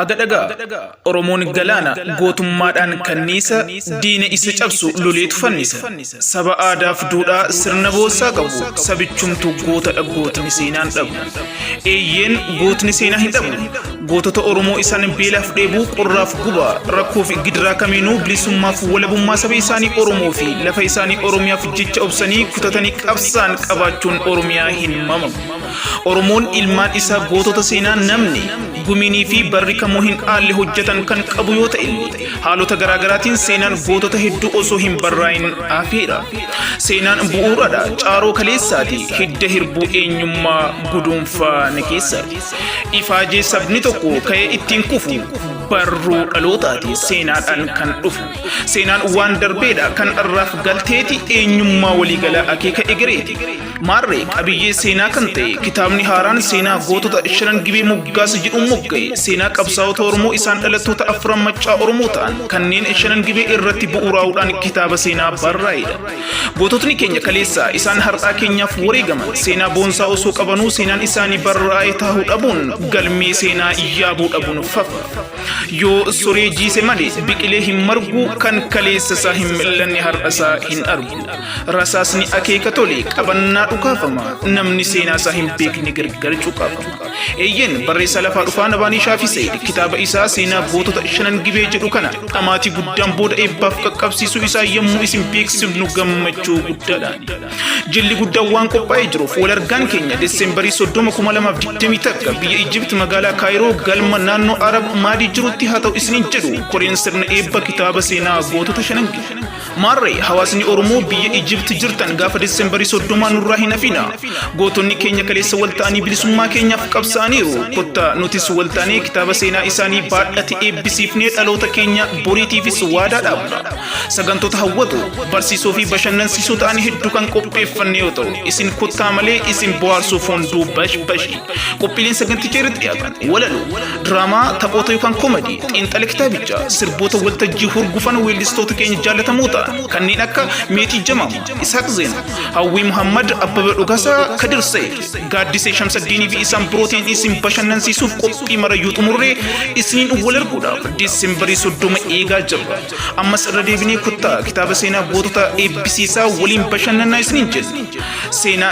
Agadaga Oromoon galaana gootummaadhaan kanniisa diina isa cabsu loleetu fannisa. Saba aadaaf duudhaa sirna boonsaa qabu sabichumtu gootadha gootni seenaan dhabu. Eeyyeen gootni seenaa hin dhabu. Gootota Oromoo isaan beelaaf dheebuu qorraaf gubaa rakkoof gidiraa kamiinuu bilisummaaf walabummaa saba isaanii Oromoo fi lafa isaanii Oromiyaaf jecha obsanii kutatanii qabsaan qabaachuun Oromiyaa hin mamamu. Oromoon ilmaan isaa gootota seenaa namni guminii fi barri kamuu hin aalle hojjetan kan qabu yoo ta'e haalota garaagaraatiin seenaan gootota hedduu osoo hin barraayin afeera. Seenaan bu'uuradha caaroo kaleessaati hidda hirbuu eenyummaa guduunfaa ni keessaati. Ifaajee sabni tokko ka'ee ittiin kufu barruu dhalootaati seenaadhaan kan dhufu. Seenaan waan darbeedha kan irraaf galteeti eenyummaa waliigalaa akeeka egereeti. Maarree qabiyyee seenaa kan ta'e kitaabni haaraan seenaa gootota shanan gibee moggaasa jedhuun mogga'e seenaa qabsaa'ota Oromoo isaan dhalattoota afran maccaa Oromoo ta'an kanneen shanan gibee irratti bu'uuraa'uudhaan kitaaba seenaa barraa'edha. Goototni keenya kaleessaa isaan har'aa keenyaaf wareegaman seenaa boonsaa osoo qabanuu seenaan isaanii barraa'ee taa'uu dhabuun galmee seenaa yaabuu dhabuun fafa. Yoo soree jiise malee biqilee hin margu kan kaleessa isaa hin millanne har'asaa hin argu. Rasaasni akeeka tole qabannaa dhukaafama namni seenaa isaa hin beekne gargar cuqaafama. Eeyyeen barreessaa lafaa dhufaa Nabaanii Shaafisee kitaaba isaa seenaa gootota shanan gibee jedhu kana dhamaatii guddaan booda eebbaaf qaqqabsiisuu isaa yommuu isin beeksifnu gammachuu guddaadhaan. Jilli guddaan waan qophaa'ee jiruuf wal argaan keenya Desembarii 30 biyya Ijibti magaalaa Kaayiroo galma naannoo Arab Maadii jirutti haa ta'u isiniin jedhu koreen sirna eebba kitaaba seenaa gootota shanan gibee. Maarree hawaasni Oromoo biyya Ijibti jirtan gaafa Desembarii 30 nurraa hin hafina. Gootonni keenya kaleessa wal ta'anii bilisummaa keenyaaf qabsaaniiru. Kottaa nutis wal ta'anii kitaaba seenaa isaanii baadhate eebbisiifnee dhaloota keenya boriitiifis waadaa dhaabna. Sagantoota hawwatu barsiisoo fi bashannansiisoo ta'anii hedduu kan qopheeffanne yoo ta'u isin kottaa malee isin bohaarsuuf hunduu bashi. Qophiileen saganticha irratti dhiyaatan walaloo diraamaa taphoota yookaan koomedii xiinxala kitaabichaa sirboota waltajjii hurgufan weellistoota keenya jaallatamoo ta'an kanneen akka Meetii Jamaama, Isaaq Zeena, Hawwii Muhammad, Abbabaa Dhugasaa, Kadir Said, Gaaddisee Shamsaddiinii fi isaan birootiin isin bashannansiisuuf qophii marayyuu xumurree isiniin wal arguudhaaf Desembarii 30 eegaa jirra. Ammas irra deebinee kottaa kitaaba seenaa gootota eebbisiisaa waliin bashannanaa isiniin jenna. Seenaa